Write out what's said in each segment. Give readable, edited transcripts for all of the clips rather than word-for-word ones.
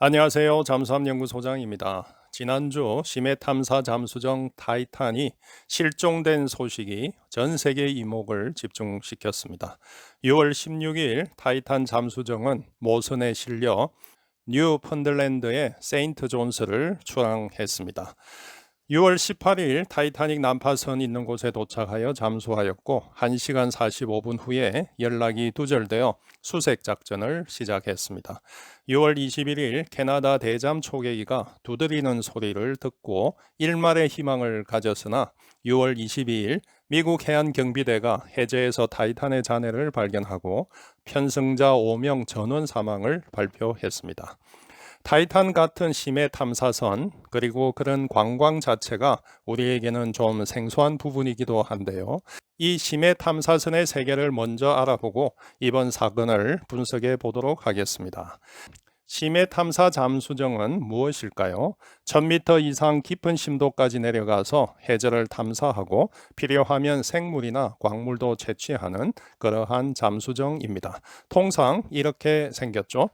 안녕하세요. 잠수함연구소장입니다. 지난주 심해탐사 잠수정 타이탄이 실종된 소식이 전 세계 이목을 집중시켰습니다. 6월 16일 타이탄 잠수정은 모선에 실려 뉴펀들랜드의 세인트 존스를 출항했습니다. 6월 18일 타이타닉 난파선 있는 곳에 도착하여 잠수하였고 1시간 45분 후에 연락이 두절되어 수색 작전을 시작했습니다. 6월 21일 캐나다 대잠 초계기가 두드리는 소리를 듣고 일말의 희망을 가졌으나 6월 22일 미국 해안경비대가 해저에서 타이탄의 잔해를 발견하고 편승자 5명 전원 사망을 발표했습니다. 타이탄 같은 심해 탐사선 그리고 그런 관광 자체가 우리에게는 좀 생소한 부분이기도 한데요. 이 심해 탐사선의 세계를 먼저 알아보고 이번 사건을 분석해 보도록 하겠습니다. 심해 탐사 잠수정은 무엇일까요? 1000m 이상 깊은 심도까지 내려가서 해저를 탐사하고 필요하면 생물이나 광물도 채취하는 그러한 잠수정입니다. 통상 이렇게 생겼죠.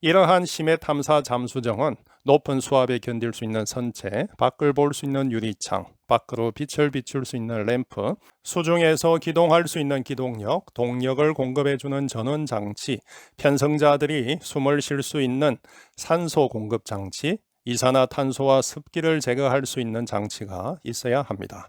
이러한 심해 탐사 잠수정은 높은 수압에 견딜 수 있는 선체, 밖을 볼 수 있는 유리창, 밖으로 빛을 비출 수 있는 램프, 수중에서 기동할 수 있는 기동력, 동력을 공급해주는 전원 장치, 편성자들이 숨을 쉴 수 있는 산소 공급 장치, 이산화탄소와 습기를 제거할 수 있는 장치가 있어야 합니다.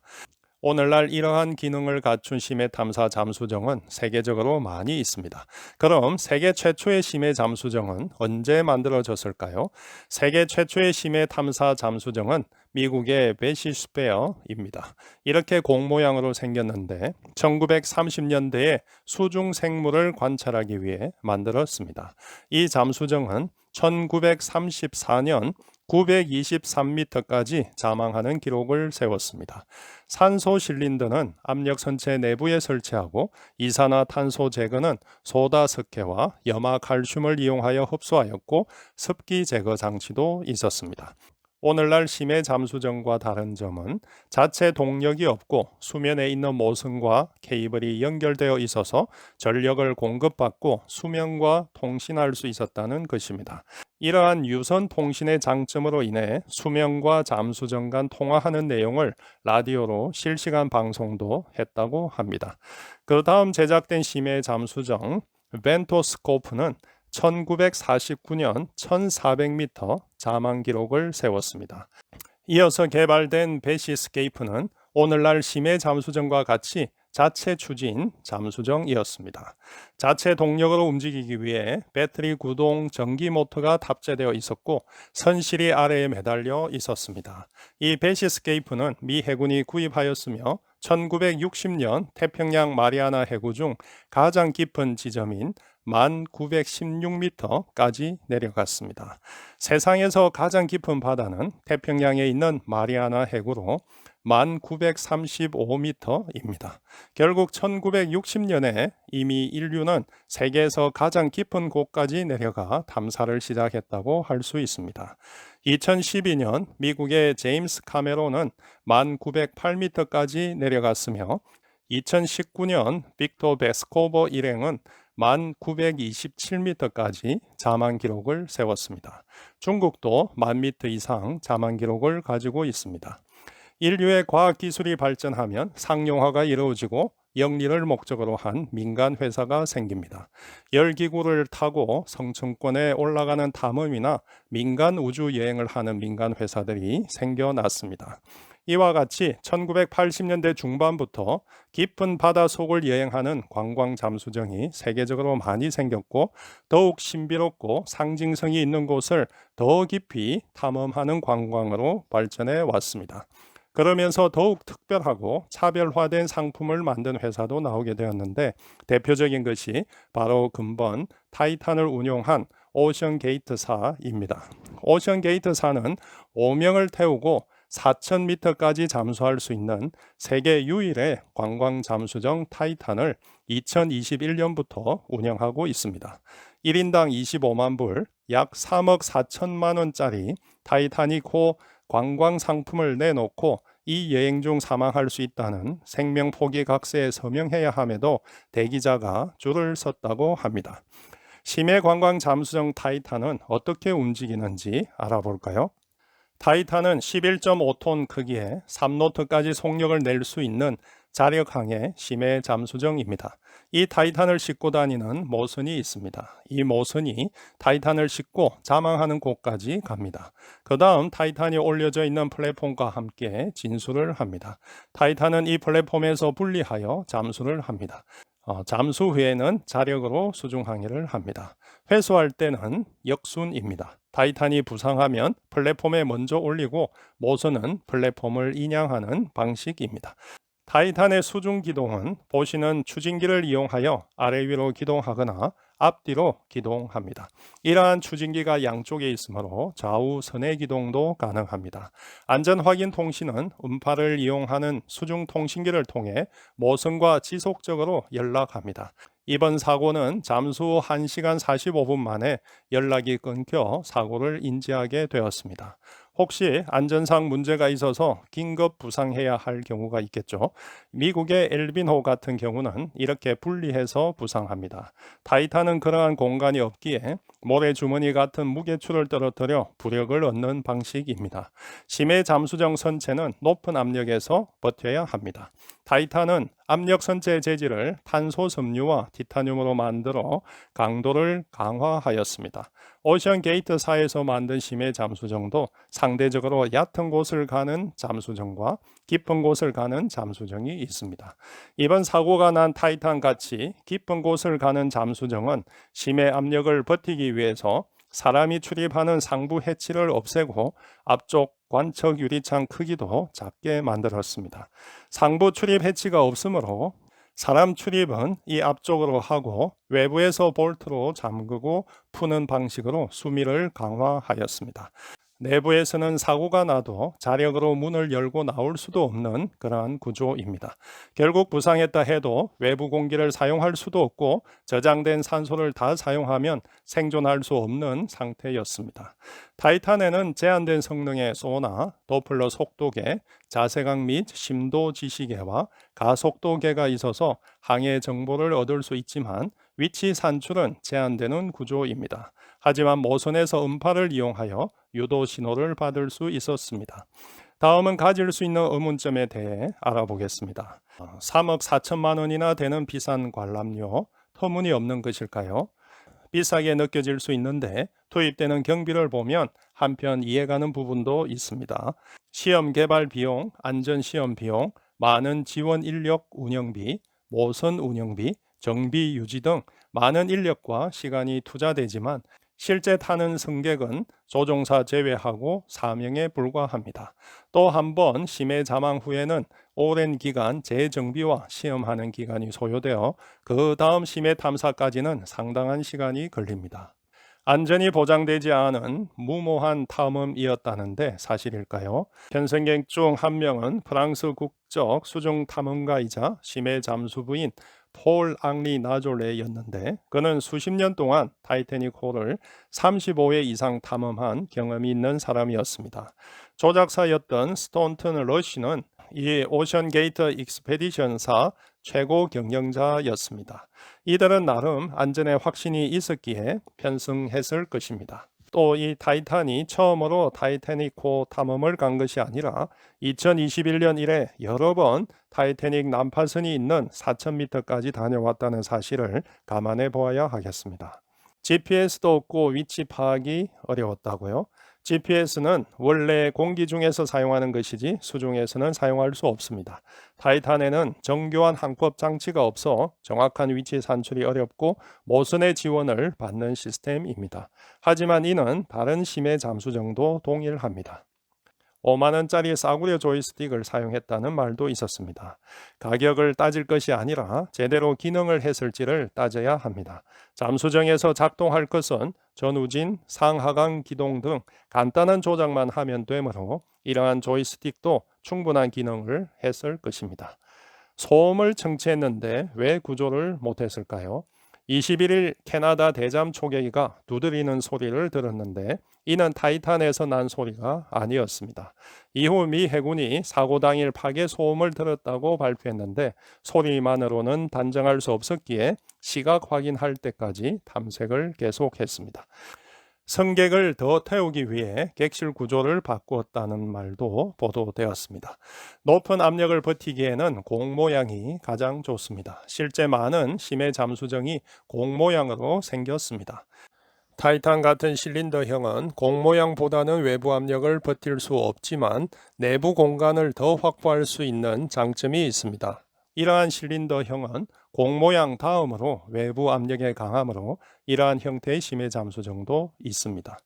오늘날 이러한 기능을 갖춘 심해 탐사 잠수정은 세계적으로 많이 있습니다. 그럼 세계 최초의 심해 잠수정은 언제 만들어졌을까요? 세계 최초의 심해 탐사 잠수정은 미국의 베시스페어입니다. 이렇게 공 모양으로 생겼는데 1930년대에 수중 생물을 관찰하기 위해 만들었습니다. 이 잠수정은 1934년 923m까지 자망하는 기록을 세웠습니다. 산소 실린더는 압력 선체 내부에 설치하고 이산화탄소 제거는 소다 석회와 염화 칼슘을 이용하여 흡수하였고 습기 제거 장치도 있었습니다. 오늘날 심해 잠수정과 다른 점은 자체 동력이 없고 수면에 있는 모선과 케이블이 연결되어 있어서 전력을 공급받고 수면과 통신할 수 있었다는 것입니다. 이러한 유선 통신의 장점으로 인해 수면과 잠수정 간 통화하는 내용을 라디오로 실시간 방송도 했다고 합니다. 그 다음 제작된 심해 잠수정 벤토스코프는 1949년 1400m 자망 기록을 세웠습니다. 이어서 개발된 베시스케이프는 오늘날 심해 잠수정과 같이 자체 추진 잠수정이었습니다. 자체 동력으로 움직이기 위해 배터리 구동 전기 모터가 탑재되어 있었고 선실이 아래에 매달려 있었습니다. 이 베시스케이프는 미 해군이 구입하였으며 1960년 태평양 마리아나 해구 중 가장 깊은 지점인 1916m까지 내려갔습니다. 세상에서 가장 깊은 바다는 태평양에 있는 마리아나 해구로 1935m입니다. 결국 1960년에 이미 인류는 세계에서 가장 깊은 곳까지 내려가 탐사를 시작했다고 할 수 있습니다. 2012년 미국의 제임스 카메론은 1908m까지 내려갔으며 2019년 빅토 베스코버 일행은 1927m까지 자망 기록을 세웠습니다. 중국도 1000m 이상 자망 기록을 가지고 있습니다. 인류의 과학 기술이 발전하면 상용화가 이루어지고 영리를 목적으로 한 민간 회사가 생깁니다. 열기구를 타고 성층권에 올라가는 탐험이나 민간 우주 여행을 하는 민간 회사들이 생겨났습니다. 이와 같이 1980년대 중반부터 깊은 바다 속을 여행하는 관광 잠수정이 세계적으로 많이 생겼고 더욱 신비롭고 상징성이 있는 곳을 더 깊이 탐험하는 관광으로 발전해 왔습니다. 그러면서 더욱 특별하고 차별화된 상품을 만든 회사도 나오게 되었는데 대표적인 것이 바로 근본 타이탄을 운용한 오션게이트사입니다. 오션게이트사는 오명을 태우고 4,000m까지 잠수할 수 있는 세계 유일의 관광 잠수정 타이탄을 2021년부터 운영하고 있습니다. 1인당 25만 불, 약 3억 4천만 원짜리 타이타닉호 관광 상품을 내놓고 이 여행 중 사망할 수 있다는 생명 포기 각서에 서명해야 함에도 대기자가 줄을 섰다고 합니다. 심해 관광 잠수정 타이탄은 어떻게 움직이는지 알아볼까요? 타이탄은 11.5톤 크기에 3노트까지 속력을 낼 수 있는 자력항의 심해 잠수정입니다. 이 타이탄을 싣고 다니는 모선이 있습니다. 이 모선이 타이탄을 싣고 자망하는 곳까지 갑니다. 그 다음 타이탄이 올려져 있는 플랫폼과 함께 진수를 합니다. 타이탄은 이 플랫폼에서 분리하여 잠수를 합니다. 잠수 후에는 자력으로 수중 항해를 합니다. 회수할 때는 역순입니다. 타이탄이 부상하면 플랫폼에 먼저 올리고 모선은 플랫폼을 인양하는 방식입니다. 타이탄의 수중 기동은 보시는 추진기를 이용하여 아래 위로 기동하거나 앞뒤로 기동합니다. 이러한 추진기가 양쪽에 있으므로 좌우 선의 기동도 가능합니다. 안전 확인 통신은 음파를 이용하는 수중 통신기를 통해 모선과 지속적으로 연락합니다. 이번 사고는 잠수 후 1시간 45분 만에 연락이 끊겨 사고를 인지하게 되었습니다. 혹시 안전상 문제가 있어서 긴급 부상해야 할 경우가 있겠죠. 미국의 엘빈호 같은 경우는 이렇게 분리해서 부상합니다. 타이탄은 그러한 공간이 없기에 모래주머니 같은 무게추를 떨어뜨려 부력을 얻는 방식입니다. 심해 잠수정 선체는 높은 압력에서 버텨야 합니다. 타이탄은 압력 선체 재질을 탄소 섬유와 티타늄으로 만들어 강도를 강화하였습니다. 오션 게이트사에서 만든 심해 잠수정도 상대적으로 얕은 곳을 가는 잠수정과 깊은 곳을 가는 잠수정이 있습니다. 이번 사고가 난 타이탄 같이 깊은 곳을 가는 잠수정은 심해 압력을 버티기 위해서 사람이 출입하는 상부 해치를 없애고 앞쪽 관측 유리창 크기도 작게 만들었습니다. 상부 출입 해치가 없으므로 사람 출입은 이 앞쪽으로 하고 외부에서 볼트로 잠그고 푸는 방식으로 수미를 강화하였습니다. 내부에서는 사고가 나도 자력으로 문을 열고 나올 수도 없는 그러한 구조입니다. 결국 부상했다 해도 외부 공기를 사용할 수도 없고 저장된 산소를 다 사용하면 생존할 수 없는 상태였습니다. 타이탄에는 제한된 성능의 소나, 도플러 속도계, 자세각 및 심도 지시계와 가속도계가 있어서 항해 정보를 얻을 수 있지만 위치 산출은 제한되는 구조입니다. 하지만 모선에서 음파를 이용하여 유도 신호를 받을 수 있었습니다. 다음은 가질 수 있는 의문점에 대해 알아보겠습니다. 3억 4천만 원이나 되는 비싼 관람료, 터무니없는 것일까요? 비싸게 느껴질 수 있는데 투입되는 경비를 보면 한편 이해가는 부분도 있습니다. 시험 개발 비용, 안전 시험 비용, 많은 지원 인력 운영비, 모선 운영비, 정비 유지 등 많은 인력과 시간이 투자되지만 실제 타는 승객은 조종사 제외하고 4명에 불과합니다. 또 한 번 심해 자망 후에는 오랜 기간 재정비와 시험하는 기간이 소요되어 그 다음 심해 탐사까지는 상당한 시간이 걸립니다. 안전이 보장되지 않은 무모한 탐험이었다는데 사실일까요? 편승객 중 한 명은 프랑스 국적 수중 탐험가이자 심해 잠수부인 폴 앙리 나졸레였는데 그는 수십 년 동안 타이타닉호를 35회 이상 탐험한 경험이 있는 사람이었습니다. 조작사였던 스톤튼 러시는 이 오션 게이트 익스페디션사 최고 경영자였습니다. 이들은 나름 안전에 확신이 있었기에 편승했을 것입니다. 또 이 타이탄이 처음으로 타이타닉호 탐험을 간 것이 아니라 2021년 이래 여러 번 타이타닉 난파선이 있는 4,000m까지 다녀왔다는 사실을 감안해 보아야 하겠습니다. GPS도 없고 위치 파악이 어려웠다고요? GPS는 원래 공기 중에서 사용하는 것이지 수중에서는 사용할 수 없습니다. 타이탄에는 정교한 항법 장치가 없어 정확한 위치 산출이 어렵고 모선의 지원을 받는 시스템입니다. 하지만 이는 다른 심해 잠수정도 동일합니다. 5만 원짜리 싸구려 조이스틱을 사용했다는 말도 있었습니다. 가격을 따질 것이 아니라 제대로 기능을 했을지를 따져야 합니다. 잠수정에서 작동할 것은 전우진, 상하강 기동 등 간단한 조작만 하면 되므로 이러한 조이스틱도 충분한 기능을 했을 것입니다. 소음을 청취했는데 왜 구조를 못했을까요? 21일 캐나다 대잠 초계기가 두드리는 소리를 들었는데 이는 타이탄에서 난 소리가 아니었습니다. 이후 미 해군이 사고 당일 파괴 소음을 들었다고 발표했는데 소리만으로는 단정할 수 없었기에 시각 확인할 때까지 탐색을 계속했습니다. 승객을 더 태우기 위해 객실 구조를 바꾸었다는 말도 보도되었습니다. 높은 압력을 버티기에는 공 모양이 가장 좋습니다. 실제 많은 심해 잠수정이 공 모양으로 생겼습니다. 타이탄 같은 실린더형은 공 모양보다는 외부 압력을 버틸 수 없지만 내부 공간을 더 확보할 수 있는 장점이 있습니다. 이러한 실린더형은 공 모양 다음으로 외부 압력의 강함으로 이러한 형태의 심해 잠수정도 있습니다.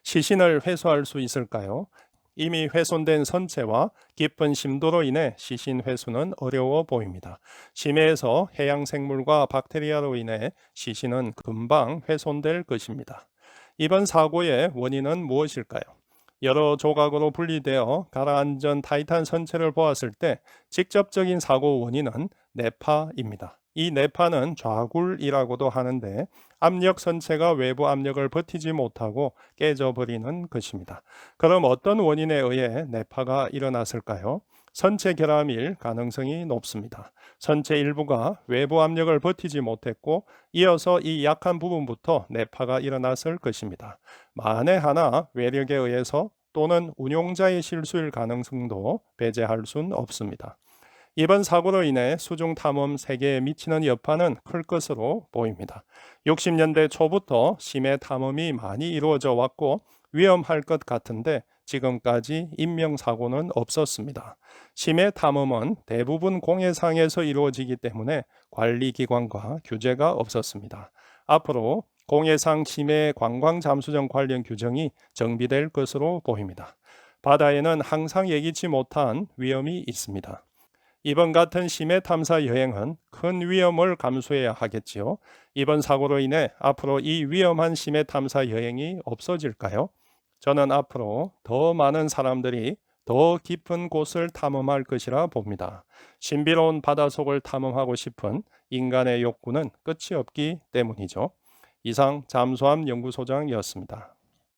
시신을 회수할 수 있을까요? 이미 훼손된 선체와 깊은 심도로 인해 시신 회수는 어려워 보입니다. 심해에서 해양 생물과 박테리아로 인해 시신은 금방 훼손될 것입니다. 이번 사고의 원인은 무엇일까요? 여러 조각으로 분리되어 가라앉은 타이탄 선체를 보았을 때 직접적인 사고 원인은 내파입니다. 이 내파는 좌굴이라고도 하는데 압력 선체가 외부 압력을 버티지 못하고 깨져버리는 것입니다. 그럼 어떤 원인에 의해 내파가 일어났을까요? 선체 결함일 가능성이 높습니다. 선체 일부가 외부 압력을 버티지 못했고 이어서 이 약한 부분부터 내파가 일어났을 것입니다. 만에 하나 외력에 의해서 또는 운용자의 실수일 가능성도 배제할 순 없습니다. 이번 사고로 인해 수중 탐험 세계에 미치는 여파는 클 것으로 보입니다. 60년대 초부터 심해 탐험이 많이 이루어져 왔고 위험할 것 같은데 지금까지 인명사고는 없었습니다. 심해 탐험은 대부분 공해상에서 이루어지기 때문에 관리기관과 규제가 없었습니다. 앞으로 공해상 심해 관광 잠수정 관련 규정이 정비될 것으로 보입니다. 바다에는 항상 예기치 못한 위험이 있습니다. 이번 같은 심해 탐사 여행은 큰 위험을 감수해야 하겠지요. 이번 사고로 인해 앞으로 이 위험한 심해 탐사 여행이 없어질까요? 저는 앞으로 더 많은 사람들이 더 깊은 곳을 탐험할 것이라 봅니다. 신비로운 바닷속을 탐험하고 싶은 인간의 욕구는 끝이 없기 때문이죠. 이상 잠수함 연구소장이었습니다.